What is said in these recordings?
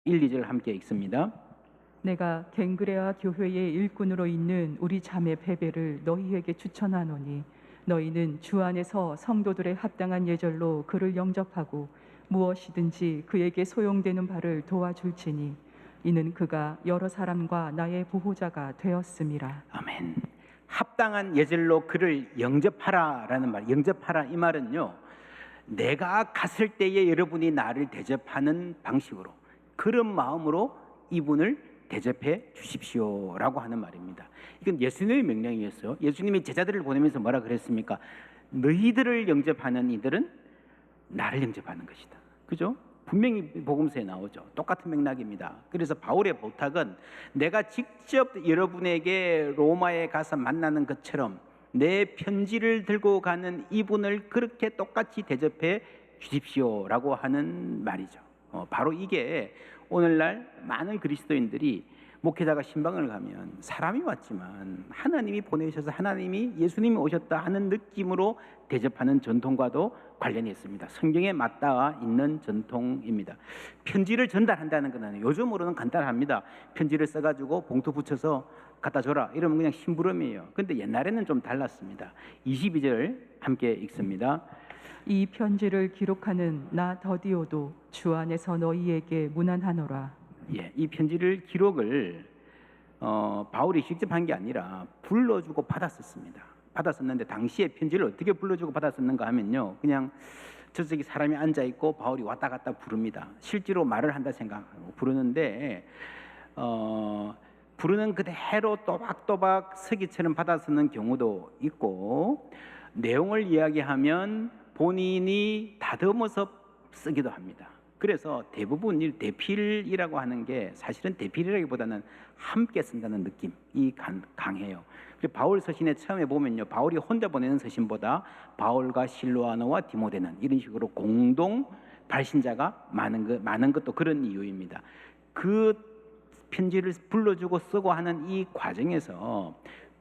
1, 2절 함께 읽습니다. 내가 갱그레아 교회의 일꾼으로 있는 우리 자매 베베를 너희에게 추천하노니 너희는 주 안에서 성도들의 합당한 예절로 그를 영접하고 무엇이든지 그에게 소용되는 바를 도와줄지니 이는 그가 여러 사람과 나의 보호자가 되었음이라. 아멘. 합당한 예절로 그를 영접하라라는 말. 영접하라 이 말은요, 내가 갔을 때에 여러분이 나를 대접하는 방식으로, 그런 마음으로 이분을 대접해 주십시오라고 하는 말입니다. 이건 예수님의 명령이었어요. 예수님이 제자들을 보내면서 뭐라 그랬습니까? 너희들을 영접하는 이들은 나를 영접하는 것이다. 그죠? 분명히 복음서에 나오죠. 똑같은 맥락입니다. 그래서 바울의 부탁은 내가 직접 여러분에게 로마에 가서 만나는 것처럼 내 편지를 들고 가는 이분을 그렇게 똑같이 대접해 주십시오라고 하는 말이죠. 바로 이게 오늘날 많은 그리스도인들이 목회자가 신방을 가면 사람이 왔지만 하나님이 보내셔서 하나님이 예수님이 오셨다 하는 느낌으로 대접하는 전통과도 관련이 있습니다. 성경에 맞닿아 있는 전통입니다. 편지를 전달한다는 것은 요즘으로는 간단합니다. 편지를 써가지고 봉투 붙여서 갖다 줘라 이러면 그냥 심부름이에요. 근데 옛날에는 좀 달랐습니다. 22절 함께 읽습니다. 이 편지를 기록하는 나 더디오도 주 안에서 너희에게 문안하노라. 예, 이 편지를 기록을 바울이 직접 한 게 아니라 불러주고 받았었습니다. 받았었는데 당시에 편지를 어떻게 불러주고 받았었는가 하면요, 그냥 저쪽에 사람이 앉아 있고 바울이 왔다 갔다 부릅니다. 실제로 말을 한다 생각하고 부르는데 부르는 그대로 또박또박 서기처럼 받아쓰는 경우도 있고, 내용을 이야기하면 본인이 다듬어서 쓰기도 합니다. 그래서 대부분 이 대필이라고 하는 게 사실은 대필이라기보다는 함께 쓴다는 느낌이 강해요. 바울 서신에 처음에 보면요, 바울이 혼자 보내는 서신보다 바울과 실로아노와 디모데는 이런 식으로 공동 발신자가 많은 것도 그런 이유입니다. 그 편지를 불러주고 쓰고 하는 이 과정에서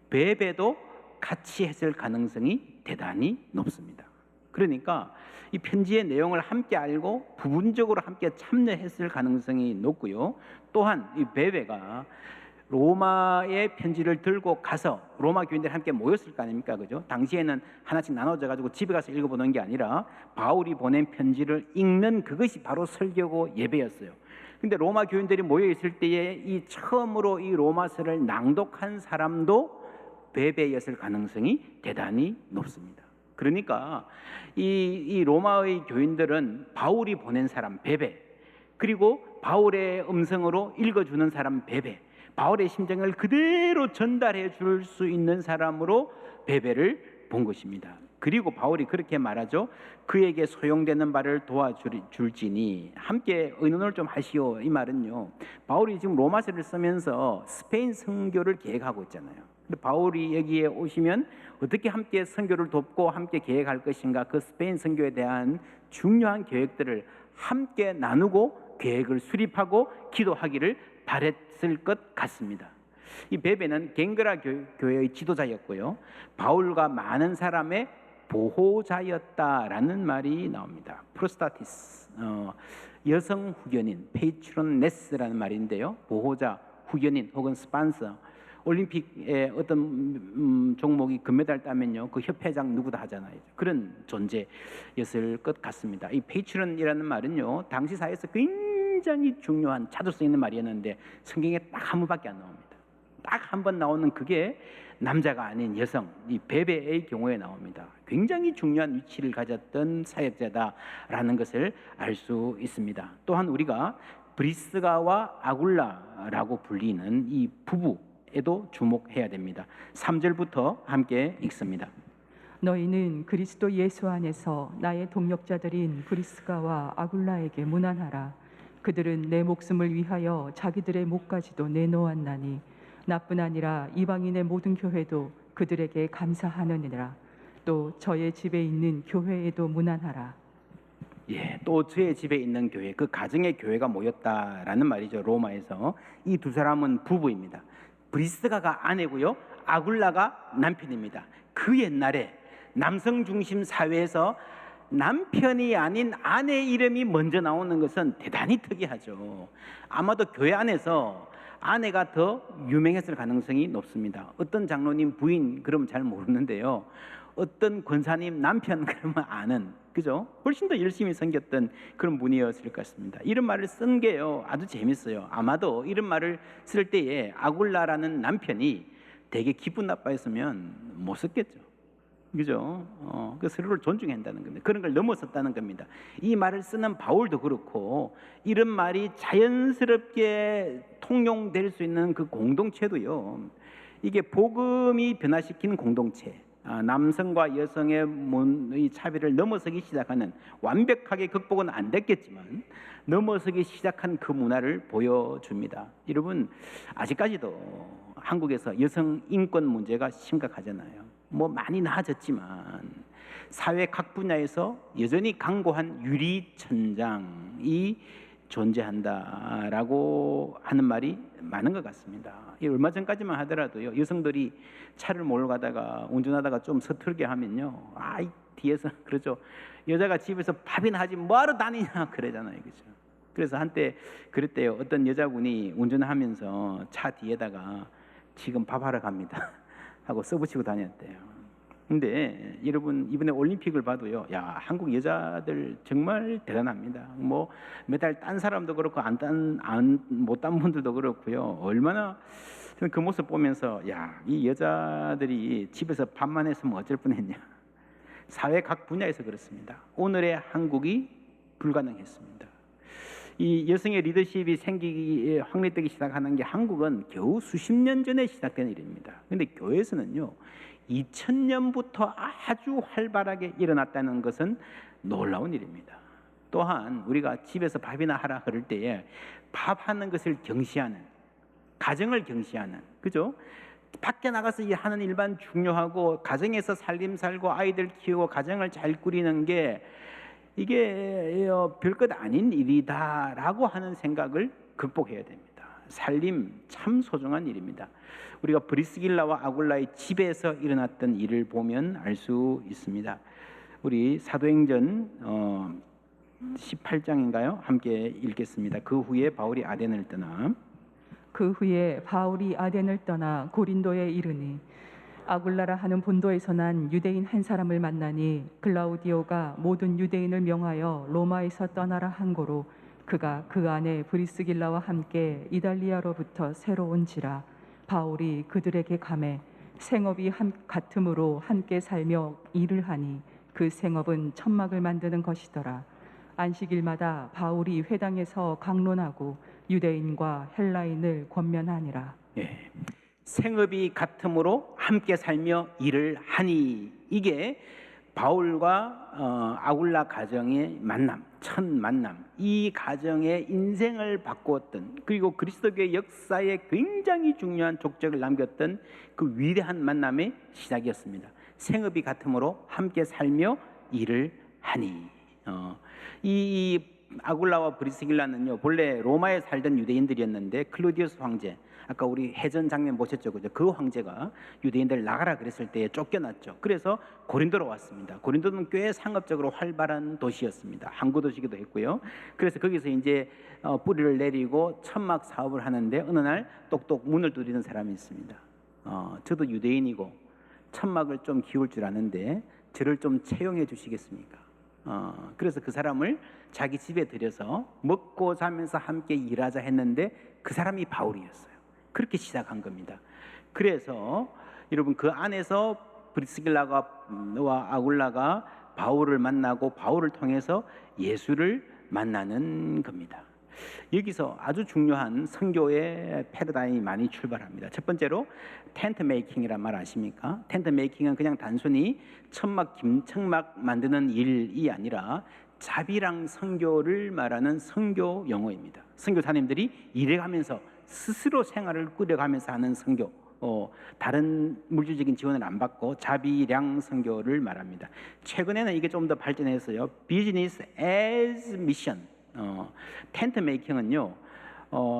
베베도 같이 했을 가능성이 대단히 높습니다. 그러니까 이 편지의 내용을 함께 알고 부분적으로 함께 참여했을 가능성이 높고요. 또한 이 베베가 로마의 편지를 들고 가서 로마 교인들이 함께 모였을 거 아닙니까? 그죠? 당시에는 하나씩 나눠져 가지고 집에 가서 읽어보는 게 아니라 바울이 보낸 편지를 읽는 그것이 바로 설교고 예배였어요. 근데 로마 교인들이 모여 있을 때에 이 처음으로 이 로마서를 낭독한 사람도 베베였을 가능성이 대단히 높습니다. 그러니까 이 로마의 교인들은 바울이 보낸 사람 베베, 그리고 바울의 음성으로 읽어주는 사람 베베, 바울의 심정을 그대로 전달해 줄 수 있는 사람으로 베베를 본 것입니다. 그리고 바울이 그렇게 말하죠. 그에게 소용되는 바를 도와줄지니 함께 의논을 좀 하시오. 이 말은요, 바울이 지금 로마서를 쓰면서 스페인 선교를 계획하고 있잖아요. 근데 바울이 여기에 오시면 어떻게 함께 선교를 돕고 함께 계획할 것인가, 그 스페인 선교에 대한 중요한 계획들을 함께 나누고 계획을 수립하고 기도하기를 바랬을 것 같습니다. 이 베베는 갱그라 교회의 지도자였고요, 바울과 많은 사람의 보호자였다라는 말이 나옵니다. 프로스타티스, 여성 후견인, 페이트론네스라는 말인데요, 보호자, 후견인 혹은 스판서. 올림픽에 어떤 종목이 금메달 따면요, 그 협회장 누구다 하잖아요. 그런 존재였을 것 같습니다. 이 페이트론이라는 말은요, 당시 사회에서 굉장히 중요한 자주 쓰이는 말이었는데 성경에 딱 한 번밖에 안 나옵니다. 딱 한 번 나오는 그게 남자가 아닌 여성, 이 베베의 경우에 나옵니다. 굉장히 중요한 위치를 가졌던 사역자다라는 것을 알 수 있습니다. 또한 우리가 브리스가와 아굴라라고 불리는 이 부부에도 주목해야 됩니다. 3절부터 함께 읽습니다. 너희는 그리스도 예수 안에서 나의 동역자들인 브리스가와 아굴라에게 문안하라. 그들은 내 목숨을 위하여 자기들의 목까지도 내놓았나니 나뿐 아니라 이방인의 모든 교회도 그들에게 감사하느니라. 또 저의 집에 있는 교회에도 문안하라. 예, 또 저의 집에 있는 교회, 그 가정의 교회가 모였다라는 말이죠. 로마에서 이 두 사람은 부부입니다. 브리스가가 아내고요, 아굴라가 남편입니다. 그 옛날에 남성 중심 사회에서 남편이 아닌 아내 이름이 먼저 나오는 것은 대단히 특이하죠. 아마도 교회 안에서 아내가 더 유명했을 가능성이 높습니다. 어떤 장로님 부인 그러면 잘 모르는데요. 어떤 권사님 남편 그러면 아는, 그죠? 훨씬 더 열심히 섬겼던 그런 분이었을 것 같습니다. 이런 말을 쓴 게요 아주 재밌어요. 아마도 이런 말을 쓸 때에 아굴라라는 남편이 되게 기분 나빠했으면 못 썼겠죠. 그죠? 그 서로를 존중한다는 겁니다. 그런 걸 넘어섰다는 겁니다. 이 말을 쓰는 바울도 그렇고 이런 말이 자연스럽게 통용될 수 있는 그 공동체도요. 이게 복음이 변화시킨 공동체, 남성과 여성의 차별을 넘어서기 시작하는, 완벽하게 극복은 안 됐겠지만 넘어서기 시작한 그 문화를 보여줍니다. 여러분, 아직까지도 한국에서 여성 인권 문제가 심각하잖아요. 뭐 많이 나아졌지만 사회 각 분야에서 여전히 강고한 유리천장이 존재한다라고 하는 말이 많은 것 같습니다. 얼마 전까지만 하더라도요, 여성들이 차를 몰고 가다가 운전하다가 좀 서툴게 하면요, 뒤에서 그러죠. 여자가 집에서 밥이나 하지 뭐하러 다니냐 그러잖아요, 그죠? 그래서 한때 그랬대요. 어떤 여자분이 운전하면서 차 뒤에다가 지금 밥하러 갑니다 하고 써붙이고 다녔대요. 근데 여러분, 이번에 올림픽을 봐도요, 야, 한국 여자들 정말 대단합니다. 뭐 메달 딴 사람도 그렇고 못 딴 분들도 그렇고요. 얼마나 저는 그 모습 보면서, 야, 이 여자들이 집에서 밥만 했으면 어쩔 뻔했냐. 사회 각 분야에서 그렇습니다. 오늘의 한국이 불가능했습니다. 이 여성의 리더십이 확립되기 시작하는 게 한국은 겨우 수십 년 전에 시작된 일입니다. 그런데 교회에서는요 2000년부터 아주 활발하게 일어났다는 것은 놀라운 일입니다. 또한 우리가 집에서 밥이나 하라 그럴 때에 밥하는 것을 경시하는, 가정을 경시하는, 그죠? 밖에 나가서 하는 일반 중요하고 가정에서 살림 살고 아이들 키우고 가정을 잘 꾸리는 게 이게 별것 아닌 일이다라고 하는 생각을 극복해야 됩니다. 살림 참 소중한 일입니다. 우리가 브리스길라와 아굴라의 집에서 일어났던 일을 보면 알 수 있습니다. 우리 사도행전 18장인가요? 함께 읽겠습니다. 그 후에 바울이 아덴을 떠나 고린도에 이르니 아굴라라 하는 본도에서 난 유대인 한 사람을 만나니 글라우디오가 모든 유대인을 명하여 로마에서 떠나라 한 고로 그가 그 안에 브리스길라와 함께 이달리아로부터 새로 온지라. 바울이 그들에게 가매 생업이 같음으로 함께 살며 일을 하니 그 생업은 천막을 만드는 것이더라. 안식일마다 바울이 회당에서 강론하고 유대인과 헬라인을 권면하니라. 예. 생업이 같음으로 함께 살며 일을 하니, 이게 바울과 아굴라 가정의 만남, 첫 만남, 이 가정의 인생을 바꾸었던, 그리고 그리스도교의 역사에 굉장히 중요한 족적을 남겼던 그 위대한 만남의 시작이었습니다. 생업이 같음으로 함께 살며 일을 하니. 이 아굴라와 브리스길라는요 본래 로마에 살던 유대인들이었는데 클로디우스 황제, 아까 우리 해전 장면 보셨죠, 그죠? 그 황제가 유대인들 나가라 그랬을 때 쫓겨났죠. 그래서 고린도로 왔습니다. 고린도는 꽤 상업적으로 활발한 도시였습니다. 항구 도시기도 했고요. 그래서 거기서 이제 뿌리를 내리고 천막 사업을 하는데 어느 날 똑똑 문을 두드리는 사람이 있습니다. 저도 유대인이고 천막을 좀 키울 줄 아는데 저를 좀 채용해 주시겠습니까? 그래서 그 사람을 자기 집에 들여서 먹고 자면서 함께 일하자 했는데 그 사람이 바울이었어요. 그렇게 시작한 겁니다. 그래서 여러분, 그 안에서 브리스길라와 아굴라가 바울을 만나고 바울을 통해서 예수를 만나는 겁니다. 여기서 아주 중요한 선교의 패러다임이 많이 출발합니다. 첫 번째로 텐트 메이킹이란 말 아십니까? 텐트 메이킹은 그냥 단순히 천막 만드는 일이 아니라 자비랑 선교를 말하는 선교 용어입니다. 선교사님들이 일해가면서 스스로 생활을 꾸려가면서 하는 선교, 다른 물질적인 지원을 안 받고 자비량 선교를 말합니다. 최근에는 이게 좀 더 발전해서요, 비즈니스 as 미션, 텐트 메이킹은요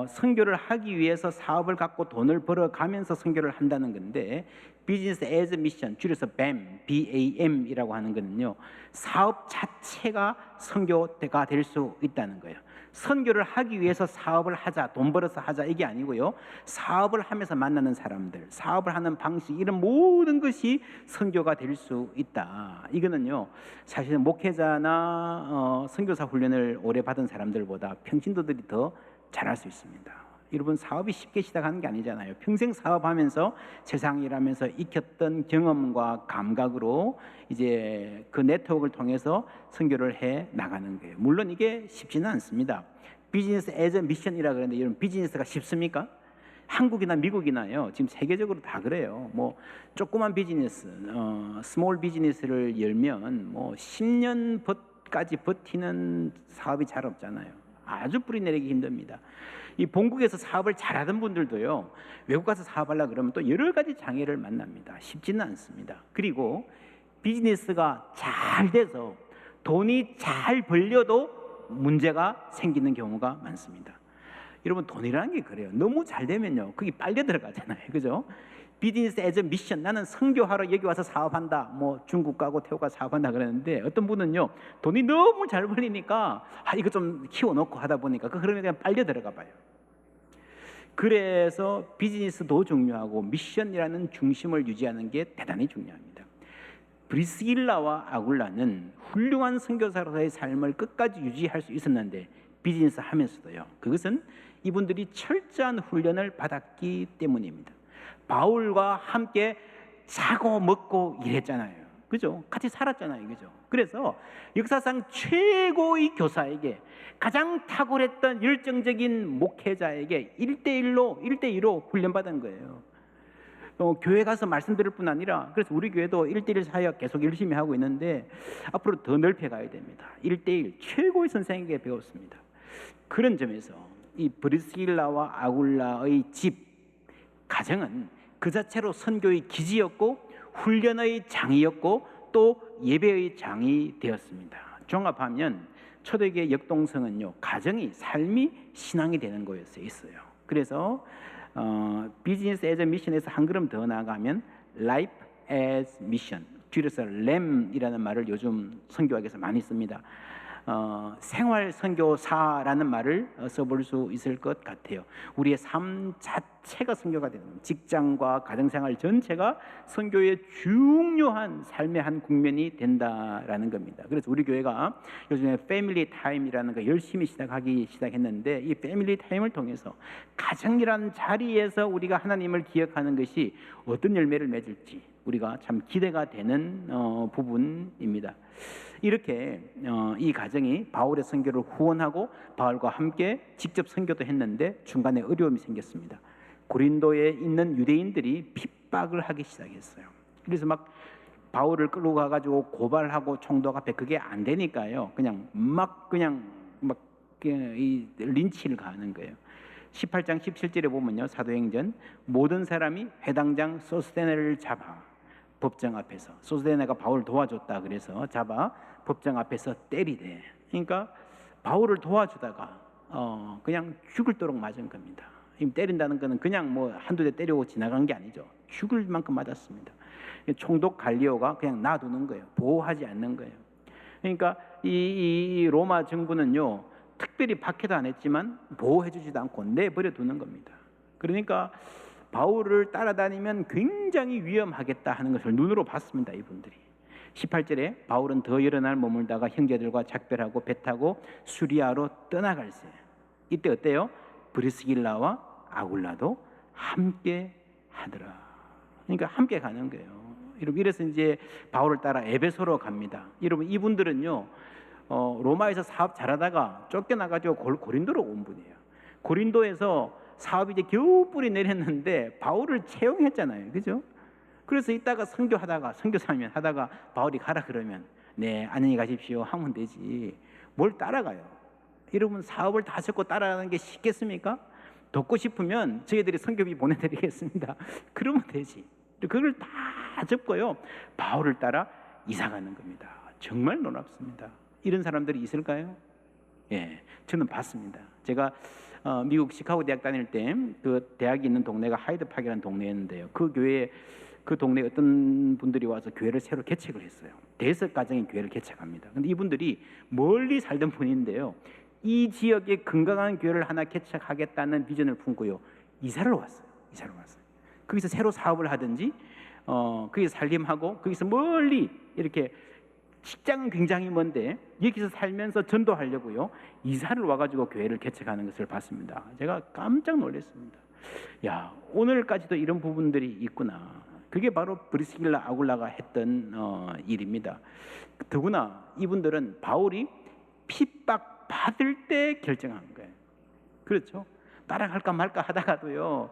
선교를 하기 위해서 사업을 갖고 돈을 벌어가면서 선교를 한다는 건데, 비즈니스 as 미션, 줄여서 BAM, BAM이라고 하는 거는요 사업 자체 자체가 선교가 될 수 있다는 거예요. 선교를 하기 위해서 사업을 하자, 돈 벌어서 하자 이게 아니고요. 사업을 하면서 만나는 사람들, 사업을 하는 방식 이런 모든 것이 선교가 될 수 있다. 이거는요, 사실은 목회자나 선교사 훈련을 오래 받은 사람들보다 평신도들이 더 잘할 수 있습니다. 여러분, 사업이 쉽게 시작하는 게 아니잖아요. 평생 사업하면서 세상 일하면서 익혔던 경험과 감각으로 이제 그 네트워크를 통해서 선교를 해 나가는 거예요. 물론 이게 쉽지는 않습니다. 비즈니스 애저 미션이라 그러는데 여러분, 비즈니스가 쉽습니까? 한국이나 미국이나요, 지금 세계적으로 다 그래요. 뭐 조그만 비즈니스, 스몰 비즈니스를 열면 뭐 10년까지 버티는 사업이 잘 없잖아요. 아주 뿌리 내리기 힘듭니다. 이 본국에서 사업을 잘하던 분들도요, 외국 가서 사업하려고 그러면 또 여러 가지 장애를 만납니다. 쉽지는 않습니다. 그리고 비즈니스가 잘 돼서 돈이 잘 벌려도 문제가 생기는 경우가 많습니다. 여러분, 돈이라는 게 그래요. 너무 잘 되면요, 그게 빨려 들어가잖아요. 그죠? 비즈니스 애저 미션, 나는 선교하러 여기 와서 사업한다. 뭐 중국 가고 태국 가서 사업한다 그러는데, 어떤 분은요, 돈이 너무 잘 벌리니까 이거 좀 키워놓고 하다 보니까 그 흐름에 그냥 빨려 들어가 봐요. 그래서 비즈니스도 중요하고 미션이라는 중심을 유지하는 게 대단히 중요합니다. 브리스길라와 아굴라는 훌륭한 선교사로서의 삶을 끝까지 유지할 수 있었는데, 비즈니스 하면서도요, 그것은 이분들이 철저한 훈련을 받았기 때문입니다. 바울과 함께 자고 먹고 일했잖아요. 그죠? 같이 살았잖아요. 그죠? 그래서 역사상 최고의 교사에게, 가장 탁월했던 열정적인 목회자에게 1대1로 훈련받은 거예요. 교회 가서 말씀드릴 뿐 아니라, 그래서 우리 교회도 1대1 사역 계속 열심히 하고 있는데 앞으로 더 넓혀가야 됩니다. 1대1 최고의 선생에게 배웠습니다. 그런 점에서 이 브리스길라와 아굴라의 집, 가정은 그 자체로 선교의 기지였고 훈련의 장이었고 또 예배의 장이 되었습니다. 종합하면 초대교회 역동성은요, 가정이 삶이 신앙이 되는 거였어요. 그래서 비즈니스 애저 미션에서 한 걸음 더 나아가면 Life as Mission, 줄여서 램이라는 말을 요즘 선교학에서 많이 씁니다. 생활 선교사라는 말을 써볼 수 있을 것 같아요. 우리의 삶 자체가 선교가 되는 겁니다. 직장과 가정생활 전체가 선교의 중요한 삶의 한 국면이 된다라는 겁니다. 그래서 우리 교회가 요즘에 패밀리 타임이라는 거 열심히 시작했는데, 이 패밀리 타임을 통해서 가정이라는 자리에서 우리가 하나님을 기억하는 것이 어떤 열매를 맺을지 우리가 참 기대가 되는 부분입니다. 이렇게 이 가정이 바울의 선교를 후원하고 바울과 함께 직접 선교도 했는데 중간에 어려움이 생겼습니다. 고린도에 있는 유대인들이 핍박을 하기 시작했어요. 그래서 막 바울을 끌고 가가지고 고발하고 총독 앞에, 그게 안 되니까요, 그냥 이 린치를 가하는 거예요. 18장 17절에 보면요, 사도행전, 모든 사람이 회당장 소스데네를 잡아 법정 앞에서, 소스데네가 바울을 도와줬다 그래서 잡아 법정 앞에서 때리대. 그러니까 바울을 도와주다가 그냥 죽을도록 맞은 겁니다. 때린다는 거는 그냥 뭐 한두 대 때리고 지나간 게 아니죠. 죽을 만큼 맞았습니다. 총독 갈리오가 그냥 놔두는 거예요. 보호하지 않는 거예요. 그러니까 이 로마 정부는요, 특별히 박해도 안 했지만 보호해주지도 않고 내버려 두는 겁니다. 그러니까 바울을 따라다니면 굉장히 위험하겠다 하는 것을 눈으로 봤습니다. 이분들이. 18절에 바울은 더 여러 날 머물다가 형제들과 작별하고 배 타고 수리아로 떠나갈세. 이때 어때요? 브리스길라와 아굴라도 함께 하더라. 그러니까 함께 가는 거예요. 여러분, 이래서 이제 바울을 따라 에베소로 갑니다. 여러분, 이분들은요, 로마에서 사업 잘하다가 쫓겨나가지고 고린도로 온 분이에요. 고린도에서 사업이 이제 겨우 뿌리 내렸는데 바울을 채용했잖아요. 그죠? 그래서 이따가 선교사면 하다가 바울이 가라 그러면 네, 안녕히 가십시오 하면 되지. 뭘 따라가요? 여러분, 사업을 다 접고 따라가는 게 쉽겠습니까? 돕고 싶으면 저희들이 선교비 보내드리겠습니다. 그러면 되지. 그걸 다 접고요, 바울을 따라 이사 가는 겁니다. 정말 놀랍습니다. 이런 사람들이 있을까요? 예, 저는 봤습니다. 제가 미국 시카고 대학 다닐 때 그 대학이 있는 동네가 하이드파크라는 동네였는데요. 그 동네에 어떤 분들이 와서 교회를 새로 개척을 했어요. 대석가정의 교회를 개척합니다. 근데 이분들이 멀리 살던 분인데요, 이 지역에 건강한 교회를 하나 개척하겠다는 비전을 품고요, 이사를 왔어요. 거기서 새로 사업을 하든지 거기서 살림하고, 거기서 멀리 이렇게, 직장은 굉장히 먼데 여기서 살면서 전도하려고요, 이사를 와가지고 교회를 개척하는 것을 봤습니다. 제가 깜짝 놀랐습니다. 야, 오늘까지도 이런 부분들이 있구나. 그게 바로 브리스길라 아굴라가 했던 일입니다. 더구나 이분들은 바울이 핍박 받을 때 결정한 거예요. 그렇죠? 따라갈까 말까 하다가도요,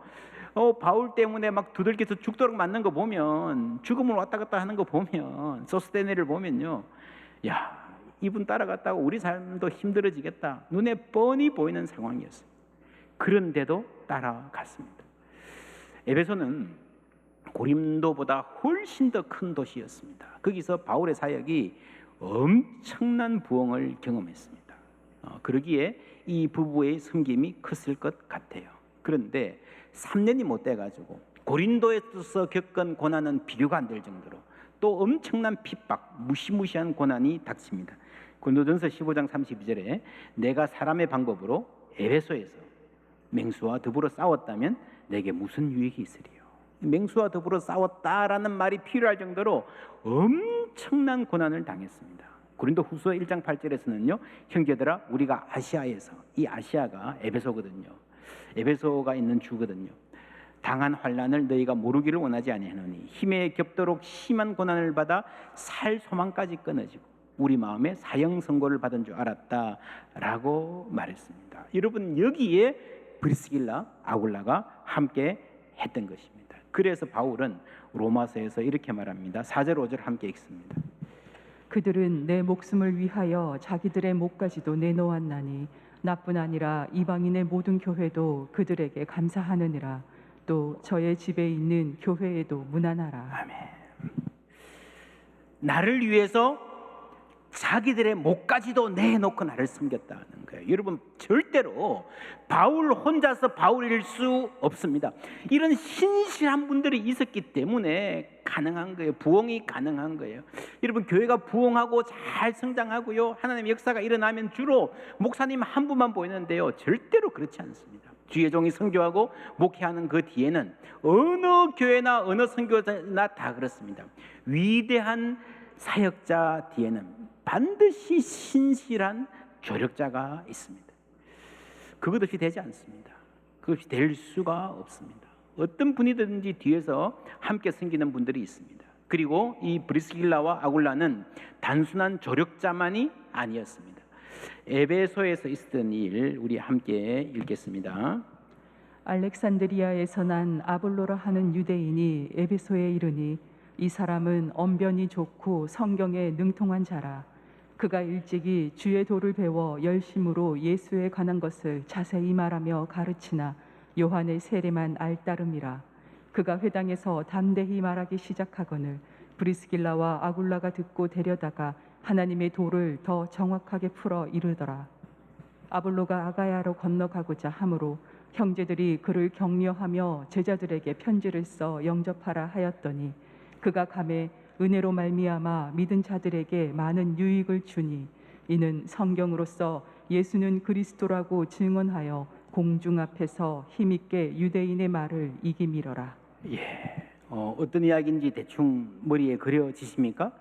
바울 때문에 막 두들겨서 죽도록 맞는 거 보면, 죽음을 왔다 갔다 하는 거 보면, 소스테네를 보면요, 야, 이분 따라갔다가 우리 삶도 힘들어지겠다, 눈에 뻔히 보이는 상황이었어요. 그런데도 따라갔습니다. 에베소는 고린도보다 훨씬 더 큰 도시였습니다. 거기서 바울의 사역이 엄청난 부흥을 경험했습니다. 그러기에 이 부부의 섬김이 컸을 것 같아요. 그런데 3년이 못 돼가지고 고린도에서 겪은 고난은 비교가 안 될 정도로 또 엄청난 핍박, 무시무시한 고난이 닥칩니다. 고린도전서 15장 32절에 내가 사람의 방법으로 에베소에서 맹수와 더불어 싸웠다면 내게 무슨 유익이 있으리요. 맹수와 더불어 싸웠다라는 말이 필요할 정도로 엄청난 고난을 당했습니다. 고린도 후서 1장 8절에서는요, 형제들아 우리가 아시아에서, 이 아시아가 에베소거든요, 에베소가 있는 주거든요, 당한 환난을 너희가 모르기를 원하지 아니하노니 힘에 겹도록 심한 고난을 받아 살 소망까지 끊어지고 우리 마음에 사형 선고를 받은 줄 알았다라고 말했습니다. 여러분, 여기에 브리스길라 아굴라가 함께 했던 것입니다. 그래서 바울은 로마서에서 이렇게 말합니다. 4절 5절 함께 읽습니다. 그들은 내 목숨을 위하여 자기들의 목까지도 내놓았나니 나뿐 아니라 이방인의 모든 교회도 그들에게 감사하느니라. 또 저의 집에 있는 교회에도 문안하라. 아멘. 나를 위해서 자기들의 목까지도 내놓고 나를 섬겼다는 거예요. 여러분, 절대로 바울 혼자서 바울일 수 없습니다. 이런 신실한 분들이 있었기 때문에 가능한 거예요. 부흥이 가능한 거예요. 여러분, 교회가 부흥하고 잘 성장하고요, 하나님의 역사가 일어나면 주로 목사님 한 분만 보이는데요, 절대로 그렇지 않습니다. 주의 종이 선교하고 목회하는 그 뒤에는 어느 교회나 어느 선교사나 다 그렇습니다. 위대한 사역자 뒤에는 반드시 신실한 조력자가 있습니다. 그것 없이 되지 않습니다. 그것 없이 될 수가 없습니다. 어떤 분이든지 뒤에서 함께 섬기는 분들이 있습니다. 그리고 이 브리스길라와 아굴라는 단순한 조력자만이 아니었습니다. 에베소에서 있었던 일 우리 함께 읽겠습니다. 알렉산드리아에서 난 아볼로라 하는 유대인이 에베소에 이르니 이 사람은 언변이 좋고 성경에 능통한 자라. 그가 일찍이 주의 도를 배워 열심으로 예수에 관한 것을 자세히 말하며 가르치나 요한의 세례만 알따름이라. 그가 회당에서 담대히 말하기 시작하거늘 브리스길라와 아굴라가 듣고 데려다가 하나님의 도를 더 정확하게 풀어 이르더라. 아볼로가 아가야로 건너가고자 하므로 형제들이 그를 격려하며 제자들에게 편지를 써 영접하라 하였더니 그가 가매 은혜로 말미암아 믿은 자들에게 많은 유익을 주니 이는 성경으로서 예수는 그리스도라고 증언하여 공중 앞에서 힘있게 유대인의 말을 이기미러라. 어떤 이야기인지 대충 머리에 그려지십니까?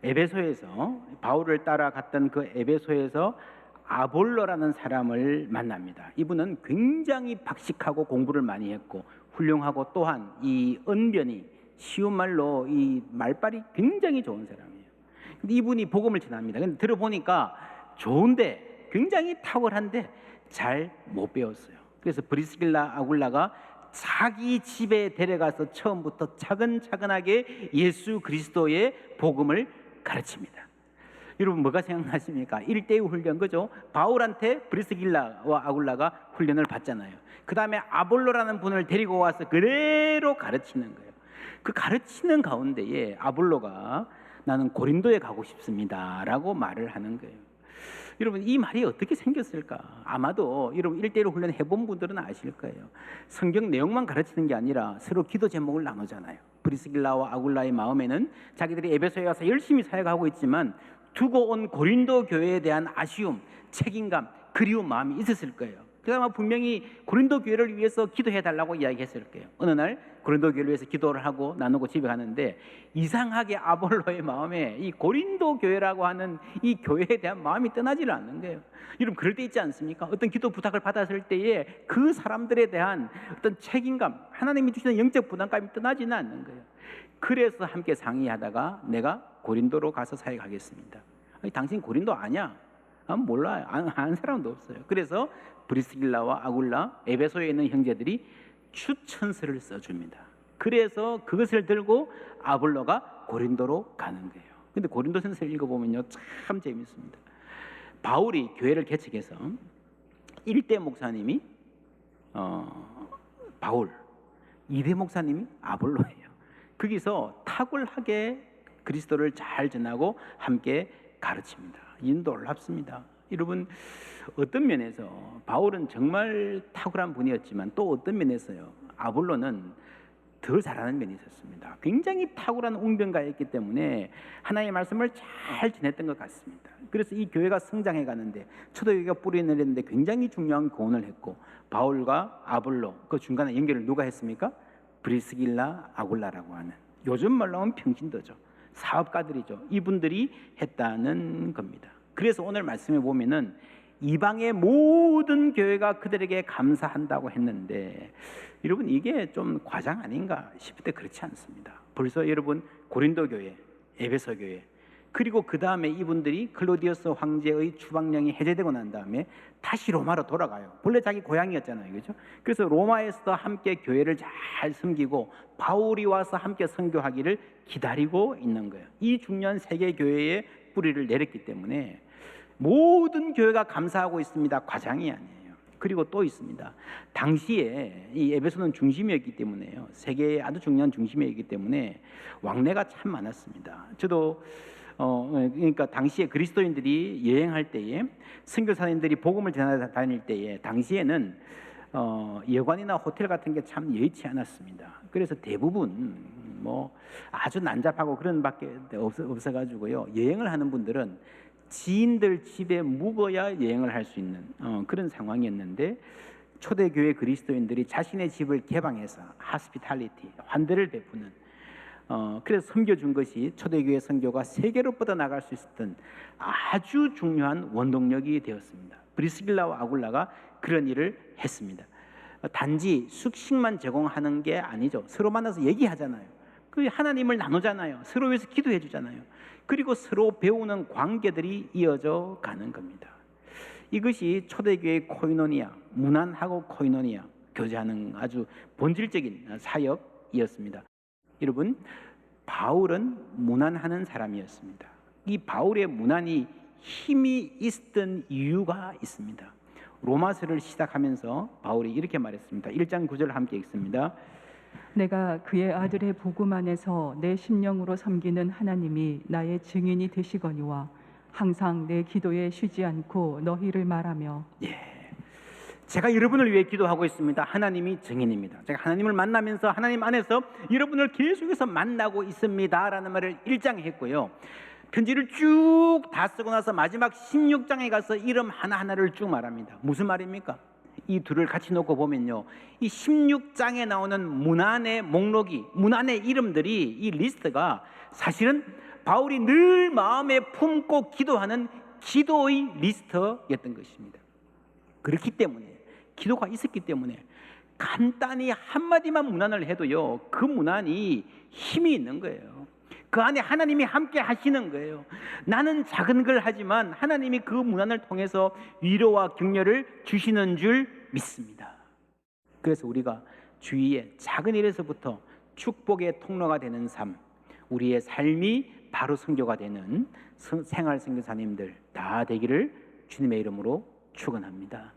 에베소에서 바울을 따라갔던 그 에베소에서 아볼로라는 사람을 만납니다. 이분은 굉장히 박식하고 공부를 많이 했고 훌륭하고 또한 이 언변이 쉬운 말로 이 말빨이 굉장히 좋은 사람이에요. 근데 이분이 복음을 전합니다. 근데 들어보니까 좋은데 굉장히 탁월한데 잘 못 배웠어요. 그래서 브리스길라 아굴라가 자기 집에 데려가서 처음부터 차근차근하게 예수 그리스도의 복음을 가르칩니다. 여러분, 뭐가 생각나십니까? 1대1 훈련, 그죠? 바울한테 브리스길라와 아굴라가 훈련을 받잖아요. 그 다음에 아볼로라는 분을 데리고 와서 그대로 가르치는 거예요. 그 가르치는 가운데에 아볼로가 나는 고린도에 가고 싶습니다 라고 말을 하는 거예요. 여러분, 이 말이 어떻게 생겼을까? 아마도 여러분 1대1 훈련 해본 분들은 아실 거예요. 성경 내용만 가르치는 게 아니라 서로 기도 제목을 나누잖아요. 브리스길라와 아굴라의 마음에는 자기들이 에베소에 가서 열심히 사역하고 있지만 두고 온 고린도 교회에 대한 아쉬움, 책임감, 그리운 마음이 있었을 거예요. 그래서 분명히 고린도 교회를 위해서 기도해달라고 이야기했을 거예요. 어느 날 고린도 교회를 위해서 기도를 하고 나누고 집에 가는데 이상하게 아볼로의 마음에 이 고린도 교회라고 하는 이 교회에 대한 마음이 떠나지를 않는 거예요. 여러분 그럴 때 있지 않습니까? 어떤 기도 부탁을 받았을 때에 그 사람들에 대한 어떤 책임감, 하나님이 주시는 영적 부담감이 떠나지는 않는 거예요. 그래서 함께 상의하다가 내가 고린도로 가서 사역하겠습니다. 아니, 당신 고린도 아냐? 몰라요. 아는 사람도 없어요. 그래서 브리스길라와 아굴라, 에베소에 있는 형제들이 추천서를 써줍니다. 그래서 그것을 들고 아볼로가 고린도로 가는 거예요. 근데 고린도전서를 읽어보면요 참 재밌습니다. 바울이 교회를 개척해서 1대 목사님이 바울, 2대 목사님이 아볼로예요. 거기서 탁월하게 그리스도를 잘 전하고 함께 가르칩니다. 이 놀랍습니다. 여러분 어떤 면에서 바울은 정말 탁월한 분이었지만 또 어떤 면에서요 아볼로는 더 잘하는 면이 있었습니다. 굉장히 탁월한 웅변가였기 때문에 하나님의 말씀을 잘 전했던 것 같습니다. 그래서 이 교회가 성장해 가는데 초대교회가 뿌리 내렸는데 굉장히 중요한 교훈을 했고 바울과 아볼로 그 중간에 연결을 누가 했습니까? 브리스길라 아굴라라고 하는 요즘 말로 하면 평신도죠. 사업가들이죠. 이분들이 했다는 겁니다. 그래서 오늘 말씀에 보면은 이방의 모든 교회가 그들에게 감사한다고 했는데 여러분 이게 좀 과장 아닌가 싶을 때 그렇지 않습니다. 벌써 여러분 고린도 교회, 에베소 교회 그리고 그 다음에 이분들이 클로디우스 황제의 추방령이 해제되고 난 다음에 다시 로마로 돌아가요. 본래 자기 고향이었잖아요, 그렇죠? 그래서 로마에서도 함께 교회를 잘 섬기고 바울이 와서 함께 선교하기를 기다리고 있는 거예요. 이 중요한 세계 교회에 뿌리를 내렸기 때문에 모든 교회가 감사하고 있습니다. 과장이 아니에요. 그리고 또 있습니다. 당시에 이 에베소는 중심이었기 때문에요. 세계의 아주 중요한 중심이었기 때문에 왕래가 참 많았습니다. 저도 그러니까 당시에 그리스도인들이 여행할 때에 선교사님들이 복음을 전하러 다닐 때에 당시에는 여관이나 호텔 같은 게 참 여의치 않았습니다. 그래서 대부분 뭐 아주 난잡하고 그런 밖에 없어가지고요. 여행을 하는 분들은 지인들 집에 묵어야 여행을 할 수 있는 그런 상황이었는데 초대교회 그리스도인들이 자신의 집을 개방해서 하스피탈리티, 환대를 베푸는 그래서 섬겨준 것이 초대교회 선교가 세계로 뻗어나갈 수 있었던 아주 중요한 원동력이 되었습니다. 브리스길라와 아굴라가 그런 일을 했습니다. 단지 숙식만 제공하는 게 아니죠. 서로 만나서 얘기하잖아요. 그 하나님을 나누잖아요. 서로 위해서 기도해 주잖아요. 그리고 서로 배우는 관계들이 이어져 가는 겁니다. 이것이 초대교회의 코이노니아, 문안하고 코이노니아 교제하는 아주 본질적인 사역이었습니다. 여러분, 바울은 문안하는 사람이었습니다. 이 바울의 문안이 힘이 있었던 이유가 있습니다. 로마서를 시작하면서 바울이 이렇게 말했습니다. 1장 9절 함께 읽습니다. 내가 그의 아들의 복음 안에서 내 심령으로 섬기는 하나님이 나의 증인이 되시거니와 항상 내 기도에 쉬지 않고 너희를 말하며 제가 여러분을 위해 기도하고 있습니다. 하나님이 증인입니다. 제가 하나님을 만나면서 하나님 안에서 여러분을 계속해서 만나고 있습니다 라는 말을 1장에 했고요. 편지를 쭉 다 쓰고 나서 마지막 16장에 가서 이름 하나하나를 쭉 말합니다. 무슨 말입니까? 이 둘을 같이 놓고 보면요, 이 16장에 나오는 문안의 목록이, 문안의 이름들이, 이 리스트가 사실은 바울이 늘 마음에 품고 기도하는 기도의 리스트였던 것입니다. 그렇기 때문에, 기도가 있었기 때문에 간단히 한마디만 문안을 해도요, 그 문안이 힘이 있는 거예요. 그 안에 하나님이 함께 하시는 거예요. 나는 작은 걸 하지만 하나님이 그 문안을 통해서 위로와 격려를 주시는 줄 믿습니다. 그래서 우리가 주위의 작은 일에서부터 축복의 통로가 되는 삶, 우리의 삶이 바로 선교가 되는 생활 선교사님들 다 되기를 주님의 이름으로 축원합니다.